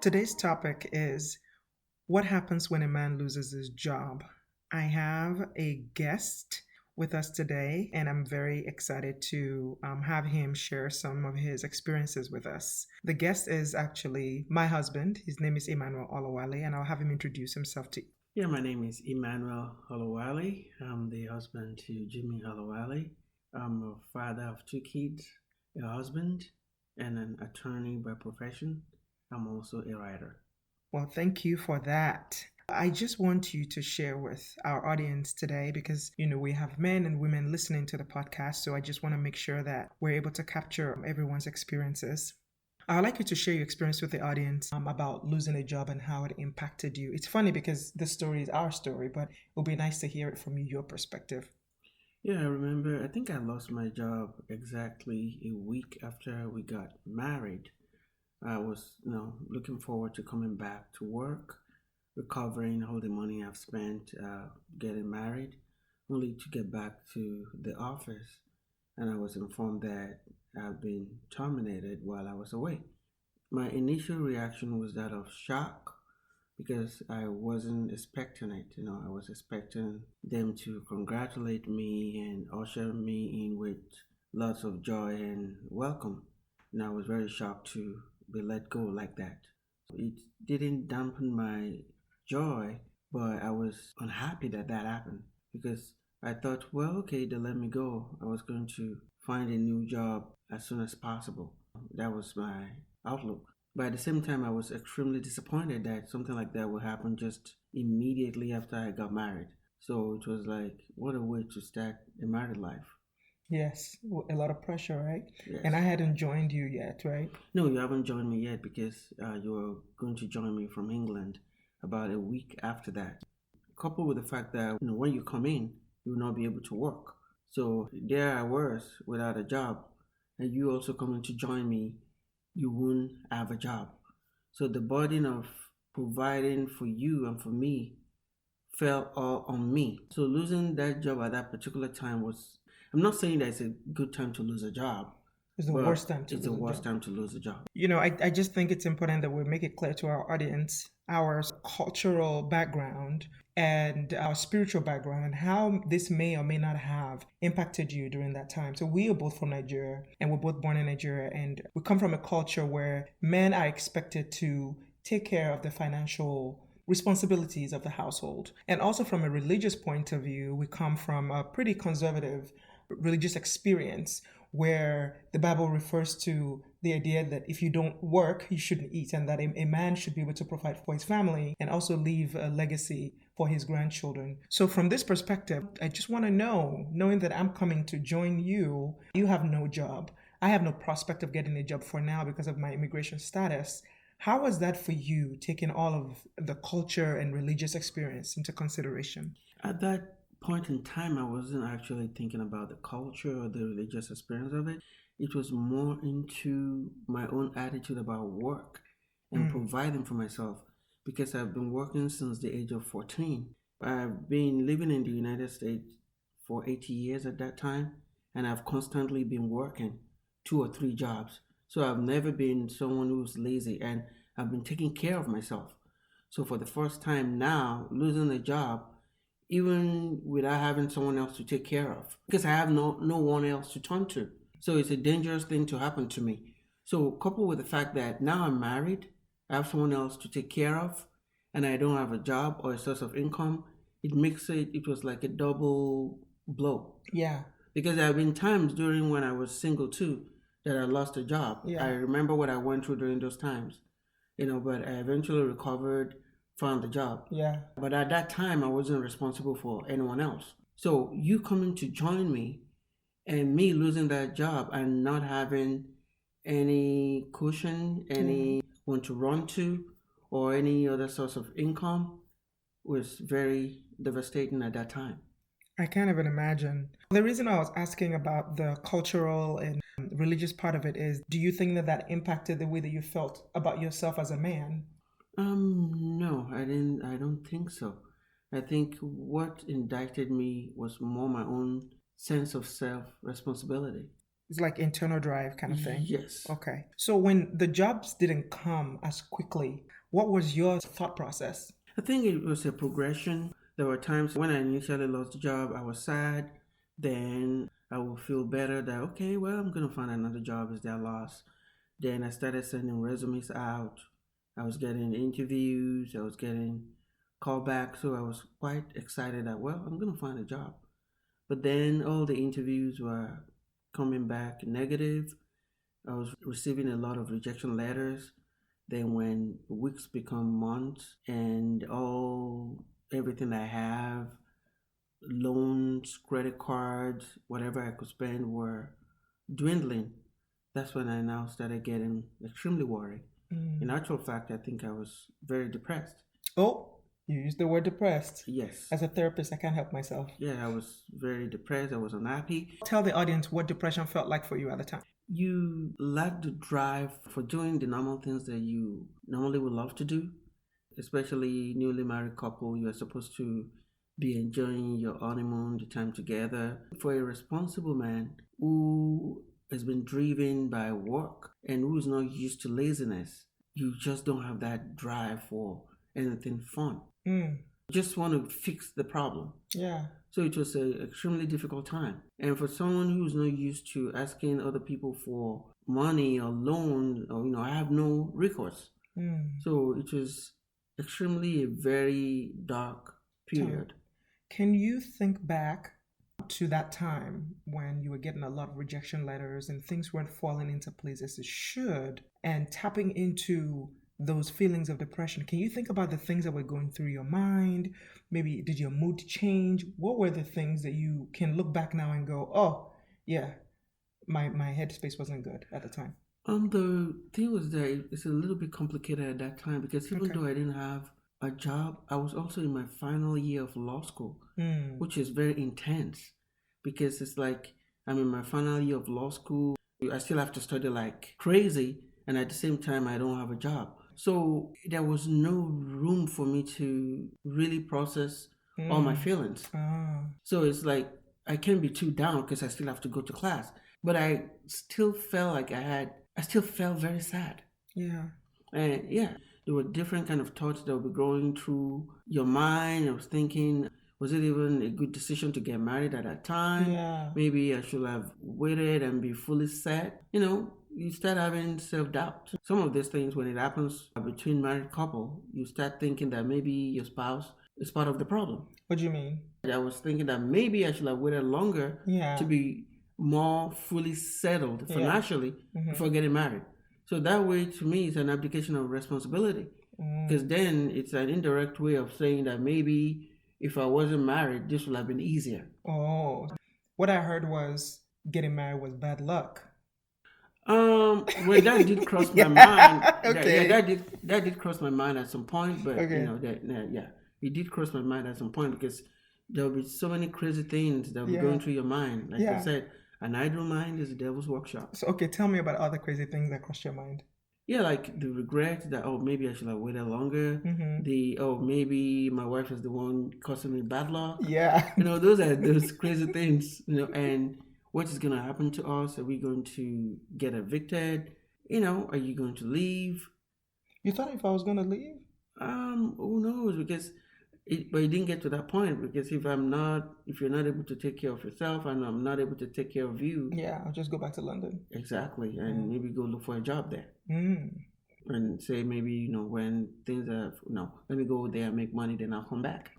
Today's topic is what happens when a man loses his job. I have a guest with us today, and I'm very excited to have him share some of his experiences with us. The guest is actually my husband. His name is Emmanuel Olawale, and I'll have him introduce himself to you. Yeah, my name is Emmanuel Olawale. I'm the husband to Jimmy Olawale. I'm a father of two kids, a husband, and an attorney by profession. I'm also a writer. Well, thank you for that. I just want you to share with our audience today because, we have men and women listening to the podcast. So I just want to make sure that we're able to capture everyone's experiences. I'd like you to share your experience with the audience about losing a job and how it impacted you. It's funny because this story is our story, but it would be nice to hear it from you, your perspective. Yeah, I remember, I think I lost my job exactly a week after we got married. I was, looking forward to coming back to work, recovering all the money I've spent getting married, only to get back to the office. And I was informed that I've been terminated while I was away. My initial reaction was that of shock because I wasn't expecting it. I was expecting them to congratulate me and usher me in with lots of joy and welcome. And I was very shocked to be let go like that. It didn't dampen my joy, but I was unhappy that that happened because I thought, well, okay, they let me go. I was going to find a new job as soon as possible. That was my outlook. But at the same time, I was extremely disappointed that something like that would happen just immediately after I got married. So it was like, what a way to start a married life. Yes, a lot of pressure, right? And I Yes. hadn't joined you yet, right? No, you haven't joined me yet because you were going to join me from England about a week after that. Coupled with the fact that when you come in, you will not be able to work. So there I was without a job, and you also coming to join me, you won't have a job. So the burden of providing for you and for me fell all on me. So losing that job at that particular time was, I'm not saying that it's a good time to lose a job, It's the worst but time to it's the lose a worst job. time to lose a job. I just think it's important that we make it clear to our audience our cultural background and our spiritual background and how this may or may not have impacted you during that time. So we are both from Nigeria and we're both born in Nigeria and we come from a culture where men are expected to take care of the financial responsibilities of the household. And also from a religious point of view, we come from a pretty conservative religious experience where the Bible refers to the idea that if you don't work, you shouldn't eat, and that a man should be able to provide for his family and also leave a legacy for his grandchildren. So, from this perspective, I just want to know, knowing that I'm coming to join you, you have no job. I have no prospect of getting a job for now because of my immigration status. How was that for you, taking all of the culture and religious experience into consideration? At that point in time, I wasn't actually thinking about the culture or the religious experience of it. It was more into my own attitude about work and Mm, providing for myself because I've been working since the age of 14. I've been living in the United States for 80 years at that time, and I've constantly been working two or three jobs. So I've never been someone who's lazy, and I've been taking care of myself. So for the first time now, losing a job, even without having someone else to take care of, because I have no one else to turn to. So it's a dangerous thing to happen to me. So coupled with the fact that now I'm married, I have someone else to take care of, and I don't have a job or a source of income, it was like a double blow. yeah, Because there have been times during when I was single too that I lost a job. I yeah, remember what I went through during those times, but I eventually recovered, found a job. yeah. But at that time, I wasn't responsible for anyone else. So you coming to join me and me losing that job and not having any cushion, Yeah. anyone to run to, or any other source of income was very devastating at that time. I can't even imagine. The reason I was asking about the cultural and religious part of it is do you think that that impacted the way that you felt about yourself as a man? No, I didn't. I don't think so. I think what indicted me was more my own sense of self responsibility. It's like internal drive kind of thing. Yes. Okay. So when the jobs didn't come as quickly, what was your thought process? I think it was a progression. There were times when I initially lost the job, I was sad. Then I would feel better that, okay, well, I'm going to find another job. Is that loss? Then I started sending resumes out. I was getting interviews. I was getting callbacks. So I was quite excited that, well, I'm going to find a job. But then all the interviews were coming back negative. I was receiving a lot of rejection letters. Then when weeks become months and everything I have, loans, credit cards, whatever I could spend were dwindling. That's when I now started getting extremely worried. In Mm. actual fact, I think I was very depressed. Oh, you used the word depressed. Yes. As a therapist, I can't help myself. Yeah, I was very depressed. I was unhappy. Tell the audience what depression felt like for you at the time. You lack the drive for doing the normal things that you normally would love to do, especially newly married couple. You are supposed to be enjoying your honeymoon, the time together. For a responsible man who has been driven by work and who is not used to laziness, you just don't have that drive for anything fun. Mm. You just want to fix the problem. Yeah. So it was an extremely difficult time. And for someone who's not used to asking other people for money or loan, or I have no recourse. Mm. So it was extremely a very dark period. Can you think back to that time when you were getting a lot of rejection letters and things weren't falling into place as it should, and tapping into those feelings of depression? Can you think about the things that were going through your mind? Maybe did your mood change? What were the things that you can look back now and go, oh, yeah, my headspace wasn't good at the time? The thing was that it's a little bit complicated at that time because even Okay. though I didn't have a job, I was also in my final year of law school, Mm. which is very intense because it's like I'm in my final year of law school. I still have to study like crazy, and at the same time, I don't have a job. So there was no room for me to really process all my Mm. feelings. Ah. So it's like I can't be too down because I still have to go to class. But I still felt like I still felt very sad. Yeah. And yeah, there were different kind of thoughts that would be going through your mind. I was thinking, was it even a good decision to get married at that time? Yeah. Maybe I should have waited and be fully set. You start having self-doubt. Some of these things, when it happens between married couple, you start thinking that maybe your spouse is part of the problem. What do you mean? I was thinking that maybe I should have waited longer Yeah. to be more fully settled Yeah. financially before getting married. So that way, to me, it's an abdication of responsibility. Because then it's an indirect way of saying that maybe if I wasn't married, this would have been easier. Oh, what I heard was getting married was bad luck. Well, that did cross my Yeah. mind. Okay. That did cross my mind at some point. But Okay. it did cross my mind at some point because there will be so many crazy things that will be Yeah. going through your mind. Like I Yeah. said, an idle mind is the devil's workshop. So, okay, tell me about other crazy things that crossed your mind. Yeah, like the regret that, oh, maybe I should have waited longer. Mm-hmm. Oh, maybe my wife is the one causing me bad luck. Yeah. Those are those crazy things. And what is going to happen to us? Are we going to get evicted? Are you going to leave? You thought if I was going to leave? Who knows? But it didn't get to that point because if you're not able to take care of yourself and I'm not able to take care of you, Yeah, I'll just go back to London. exactly, and maybe go look for a job there. Mm. And say maybe when things are let me go there and make money, then I'll come back.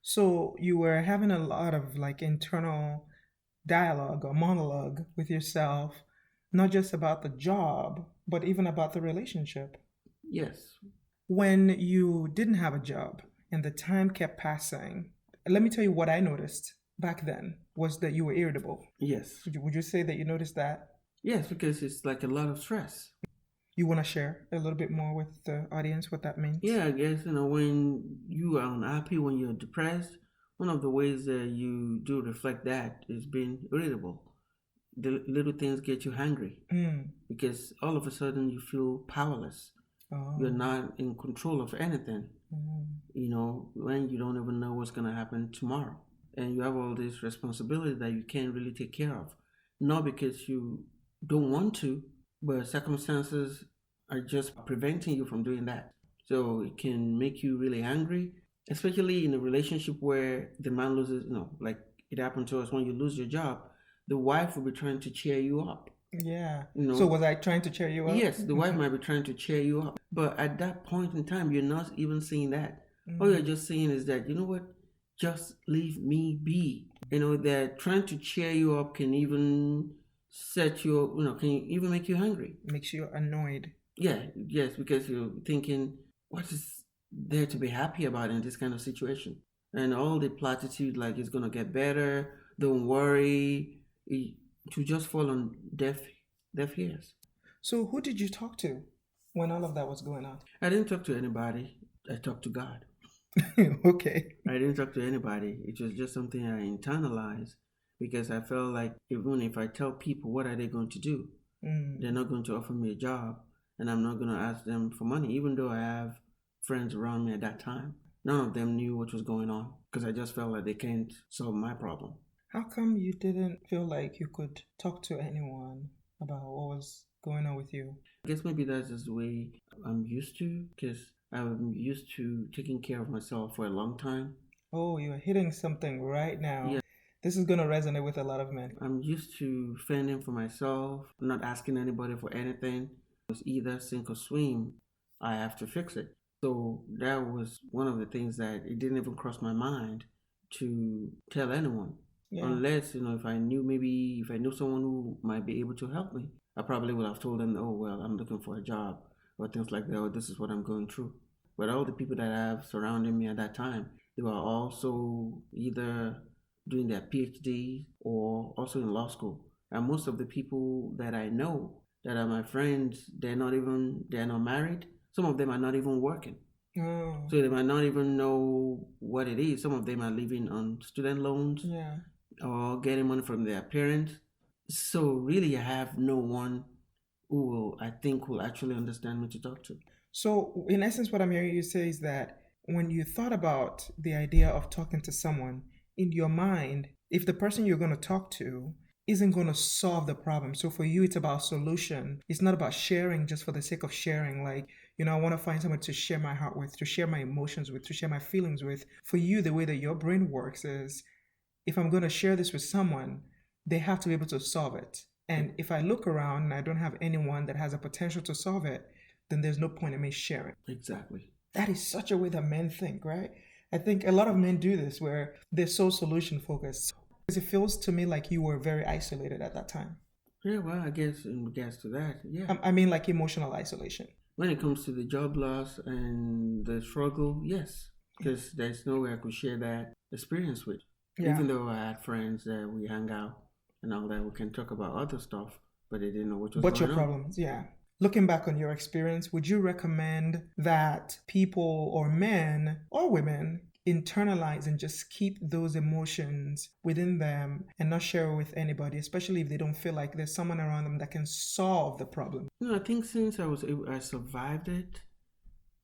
So you were having a lot of like internal dialogue or monologue with yourself, not just about the job, but even about the relationship. Yes. When you didn't have a job and the time kept passing, let me tell you what I noticed back then was that you were irritable. Yes. Would you say that you noticed that? Yes, because it's like a lot of stress. You want to share a little bit more with the audience what that means? Yeah, I guess when you are unhappy, when you're depressed, one of the ways that you do reflect that is being irritable. The little things get you hungry because all of a sudden you feel powerless. Oh. You're not in control of anything. Mm. When you don't even know what's going to happen tomorrow. And you have all this responsibility that you can't really take care of. Not because you don't want to, but circumstances are just preventing you from doing that. So it can make you really angry, especially in a relationship where the man loses, like it happened to us when you lose your job, the wife will be trying to cheer you up. Yeah. You So know, was I trying to cheer you up? yes, the wife might be trying to cheer you up, but at that point in time, you're not even seeing that. All you're Mm, just saying is that, you know what, just leave me be. They're trying to cheer you up can even set you, can even make you angry. makes you annoyed. Yeah, yes, because you're thinking, what is there to be happy about in this kind of situation? And all the platitude, like it's gonna get better, don't worry, to just fall on deaf ears. So who did you talk to when all of that was going on? I didn't talk to anybody. I talked to God. Okay. I didn't talk to anybody. It was just something I internalized because I felt like even if I tell people, what are they going to do? They're Mm, not going to offer me a job, and I'm not going to ask them for money, even though I have friends around me at that time. None of them knew what was going on because I just felt like they can't solve my problem. how come you didn't feel like you could talk to anyone about what was going on with you? I guess maybe that's just the way I'm used to because I'm used to taking care of myself for a long time. Oh, you're hitting something right Yeah, now. This is going to resonate with a lot of men. I'm used to fending for myself, not asking anybody for anything. It's either sink or swim. I have to fix it. So that was one of the things that it didn't even cross my mind to tell anyone. Yeah. Unless, if I knew, maybe if I knew someone who might be able to help me, I probably would have told them, oh, well, I'm looking for a job or things like that, or this is what I'm going through. But all the people that I have surrounding me at that time, they were also either doing their PhD or also in law school. And most of the people that I know that are my friends, they're not married. Some of them are not even working. Oh, So they might not even know what it is. Some of them are living on student loans yeah. or getting money from their parents. So really, I have no one I think will actually understand me to talk to. So, in essence, what I'm hearing you say is that when you thought about the idea of talking to someone, in your mind, if the person you're going to talk to isn't going to solve the problem, so for you, it's about solution. It's not about sharing just for the sake of sharing. Like, I want to find someone to share my heart with, to share my emotions with, to share my feelings with. For you, the way that your brain works is if I'm going to share this with someone, they have to be able to solve it. And if I look around and I don't have anyone that has a potential to solve it, then there's no point in me sharing. Exactly. That is such a way that men think, right? I think a lot of men do this where they're so solution focused. Because it feels to me like you were very isolated at that time. Yeah, well, I guess in regards to that, yeah. I mean, like emotional isolation. When it comes to the job loss and the struggle, yes, because there's no way I could share that experience with. Yeah. Even though I had friends that we hang out and all that, we can talk about other stuff, but they didn't know what was But your going on. problems, yeah. Looking back on your experience, would you recommend that people or men or women internalize and just keep those emotions within them and not share it with anybody, especially if they don't feel like there's someone around them that can solve the problem? I think since I survived it,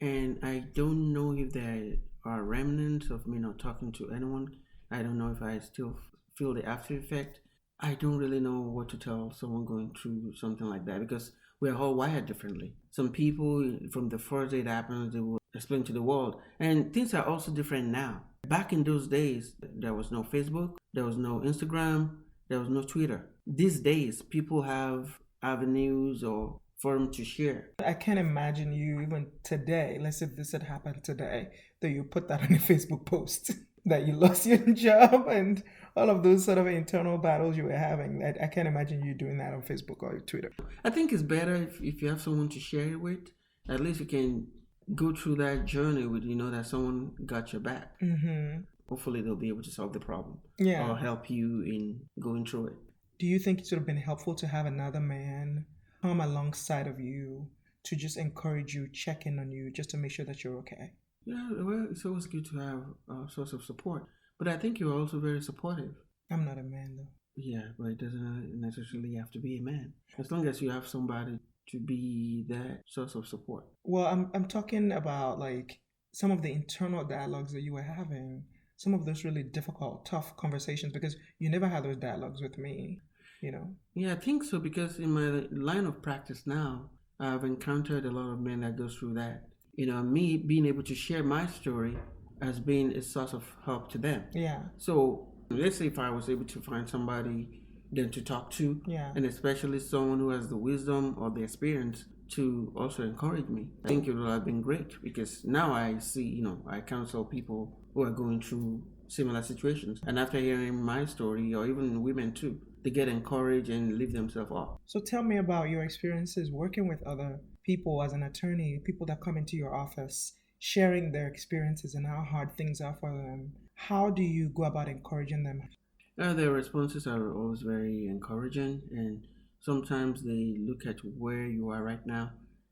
and I don't know if there are remnants of me not talking to anyone. I don't know if I still feel the after effect. I don't really know what to tell someone going through something like that because we're all wired differently. Some people, from the first day it happens, they will explain to the world. And things are also different now. Back in those days, there was no Facebook, there was no Instagram, there was no Twitter. These days, people have avenues or forum to share. I can't imagine you even today, let's say this had happened today, that you put that on a Facebook post, that you lost your job and all of those sort of internal battles you were having. I can't imagine you doing that on Facebook or Twitter. I think it's better if you have someone to share it with. At least you can go through that journey with that someone got your back. Mm-hmm. Hopefully they'll be able to solve the problem Yeah. or help you in going through it. Do you think it would have been helpful to have another man come alongside of you to just encourage you, check in on you, just to make sure that you're okay? Yeah, well, it's always good to have a source of support. But I think you're also very supportive. I'm not a man though. Yeah, but it doesn't necessarily have to be a man. As long as you have somebody to be that source of support. Well, I'm talking about like some of the internal dialogues that you were having, some of those really difficult, tough conversations because you never had those dialogues with me. you know? Yeah, I think so because in my line of practice now, I've encountered a lot of men that go through that. Me being able to share my story has been a source of help to them. Yeah, So let's say if I was able to find somebody then to talk to, yeah. and especially someone who has the wisdom or the experience to also encourage me, I think it would have been great because now I see, I counsel people who are going through similar situations. And after hearing my story, or even women too, they get encouraged and lift themselves up. So tell me about your experiences working with other people as an attorney, people that come into your office, sharing their experiences and how hard things are for them. How do you go about encouraging them? Their responses are always very encouraging, and sometimes they look at where you are right now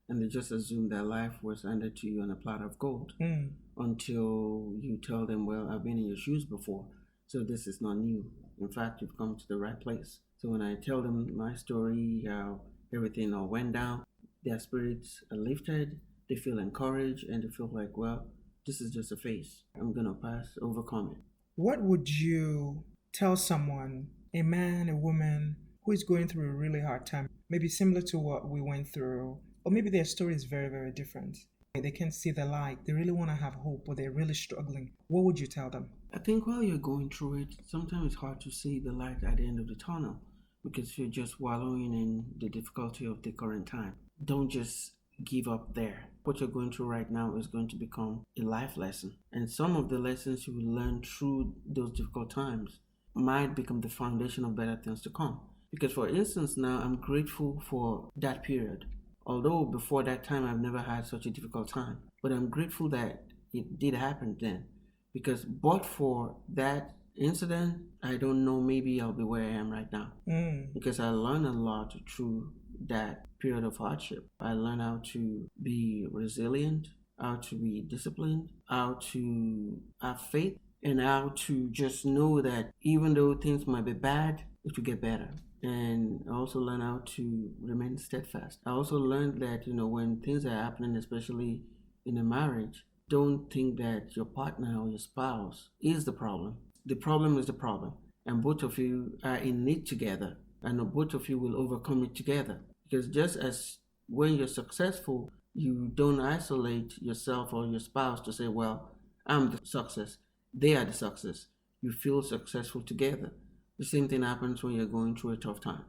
and they just assume that life was handed to you on a platter of gold Mm. until you tell them, well, I've been in your shoes before, so this is not new. In fact, you've come to the right place. So when I tell them my story, how everything all went down, their spirits are lifted, they feel encouraged, and they feel like, well, this is just a phase. I'm going to pass, overcome it. What would you tell someone, a man, a woman, who is going through a really hard time, maybe similar to what we went through, or maybe their story is very, very different? They can't see the light. They really want to have hope, but they're really struggling. What would you tell them? I think while you're going through it, sometimes it's hard to see the light at the end of the tunnel because you're just wallowing in the difficulty of the current time. Don't just give up there. What you're going through right now is going to become a life lesson. And some of the lessons you will learn through those difficult times might become the foundation of better things to come. Because, for instance, now I'm grateful for that period. Although before that time I've never had such a difficult time, but I'm grateful that it did happen then because but for that incident, I don't know, maybe I'll be where I am right now Mm. because I learned a lot through that period of hardship. I learned how to be resilient, how to be disciplined, how to have faith, and how to just know that even though things might be bad, it will get better. And I also learned how to remain steadfast. I also learned that, when things are happening, especially in a marriage, don't think that your partner or your spouse is the problem. The problem is the problem, and both of you are in it together, and both of you will overcome it together. Because just as when you're successful, you don't isolate yourself or your spouse to say, well, I'm the success, they are the success. You feel successful together. The same thing happens when you're going through a tough time.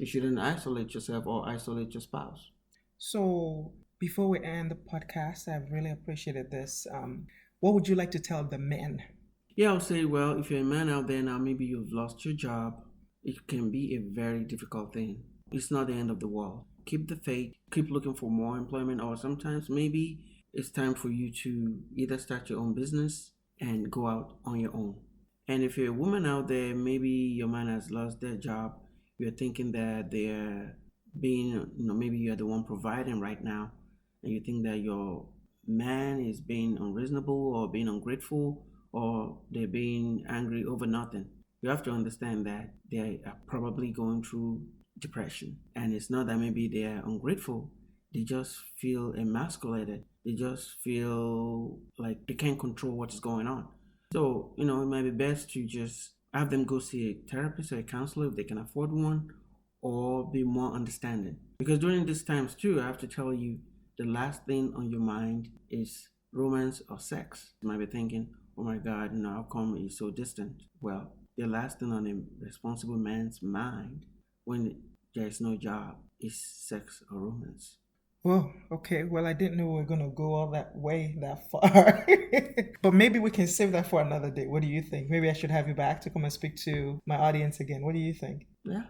You shouldn't isolate yourself or isolate your spouse. So, before we end the podcast, I've really appreciated this. What would you like to tell the men? Yeah, I'll say, well, if you're a man out there now, maybe you've lost your job, it can be a very difficult thing. It's not the end of the world. Keep the faith, keep looking for more employment, or sometimes maybe it's time for you to either start your own business and go out on your own. And if you're a woman out there, maybe your man has lost their job, you're thinking that they're being, maybe you're the one providing right now, and you think that your man is being unreasonable or being ungrateful or they're being angry over nothing. You have to understand that they are probably going through depression. And it's not that maybe they are ungrateful, they just feel emasculated. They just feel like they can't control what is going on. So, it might be best to just have them go see a therapist or a counselor if they can afford one, or be more understanding. Because during these times, too, I have to tell you the last thing on your mind is romance or sex. You might be thinking, oh my God, how come it's so distant? Well, the last thing on a responsible man's mind when there is no job is sex or romance. Well, okay. Well, I didn't know we were going to go all that way that far. But maybe we can save that for another day. What do you think? Maybe I should have you back to come and speak to my audience again. What do you think? Yeah.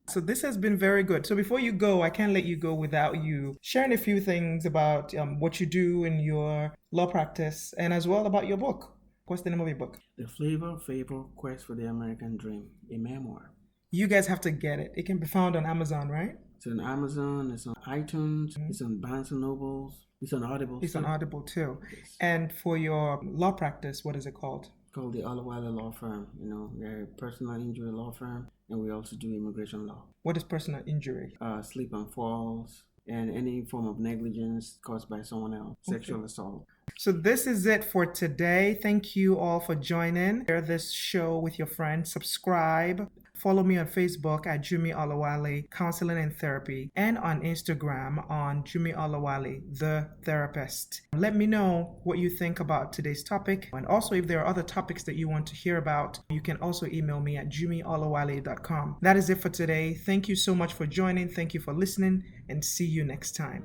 So this has been very good. So before you go, I can't let you go without you sharing a few things about what you do in your law practice and as well about your book. What's the name of your book? The Flavor Favor Quest for the American Dream, a memoir. You guys have to get it. It can be found on Amazon, right? It's on Amazon, it's on iTunes, it's on Barnes and Nobles, it's on Audible. It's on Audible too. Yes. And for your law practice, what is it called? It's called the Olawale Law Firm. We're a personal injury law firm, and we also do immigration law. What is personal injury? Slip and falls, and any form of negligence caused by someone else, sexual assault. So this is it for today. Thank you all for joining. Share this show with your friends. Subscribe. Follow me on Facebook at Jumi Olawale Counseling and Therapy, and on Instagram on Jumi Olawale, the therapist. Let me know what you think about today's topic. And also, if there are other topics that you want to hear about, you can also email me at jumiolawale.com. That is it for today. Thank you so much for joining. Thank you for listening, and see you next time.